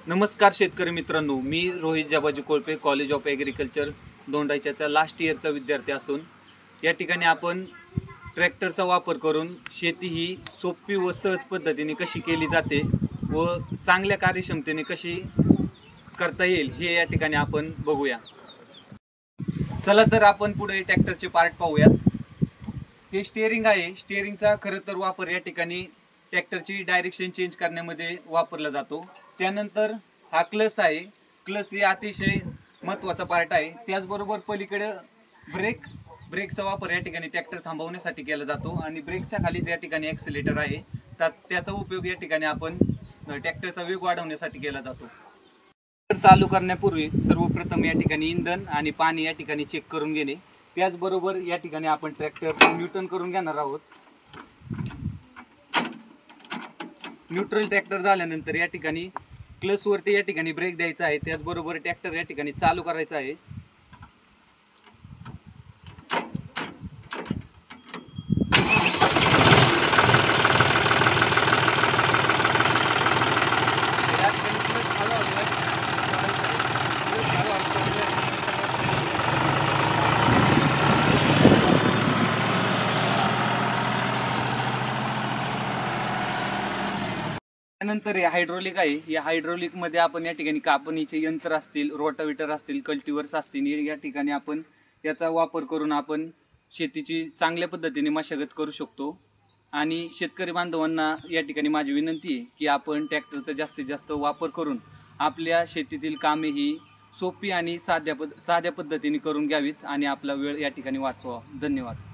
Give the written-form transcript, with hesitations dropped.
नमस्कार शेतकरी मित्रांनो, मी रोहित जाबाजी कोळपे, कॉलेज ऑफ ॲग्रिकल्चर दोंडाईच्याचा लास्ट इयरचा विद्यार्थी असून या ठिकाणी आपण ट्रॅक्टरचा वापर करून शेती ही सोपी व सहज पद्धतीने कशी केली जाते व चांगल्या कार्यक्षमतेने कशी करता येईल हे या ठिकाणी आपण बघूया। चला तर आपण पुढे ट्रॅक्टरचे पार्ट पाहूयात। हे स्टीअरिंग आहे। स्टीअरिंगचा खरं तर वापर या ठिकाणी ट्रॅक्टरची डायरेक्शन चेंज करण्यामध्ये वापरला जातो। त्यानंतर हा क्लच आहे। क्लच हे अतिशय महत्त्वाचा पार्ट आहे। त्याचबरोबर पलीकडे ब्रेकचा वापर या ठिकाणी ट्रॅक्टर थांबवण्यासाठी केला जातो आणि ब्रेकच्या खालीच या ठिकाणी ॲक्सिलेटर आहे। त्याचा उपयोग या ठिकाणी आपण ट्रॅक्टरचा वेग वाढवण्यासाठी केला जातो। चालू करण्यापूर्वी सर्वप्रथम या ठिकाणी इंधन आणि पाणी या ठिकाणी चेक करून घेणे। त्याचबरोबर या ठिकाणी आपण ट्रॅक्टर न्यूट्रल करून घेणार आहोत। न्यूट्रल ट्रॅक्टर झाल्यानंतर या ठिकाणी क्लच वरती या ठिकाणी ब्रेक द्यायचा आहे। त्याचबरोबर ट्रॅक्टर या ठिकाणी चालू करायचा आहे। त्यानंतर हे हायड्रोलिक आहे। या हायड्रोलिक मध्ये आपण या ठिकाणी कापणीचे यंत्र असतील, रोटावेटर असतील, कल्टिवर्स असतील, या ठिकाणी आपण याचा वापर करून आपण शेतीची चांगल्या पद्धतीने मशागत करू शकतो। आणि शेतकरी बांधवांना या ठिकाणी माझी विनंती आहे की आपण ट्रॅक्टरचा जास्तीत जास्त वापर करून आपल्या शेतीतील कामे ही सोपी आणि साध्या पद्धतीने करून घ्यावीत आणि आपला वेळ या ठिकाणी वाचवा। धन्यवाद।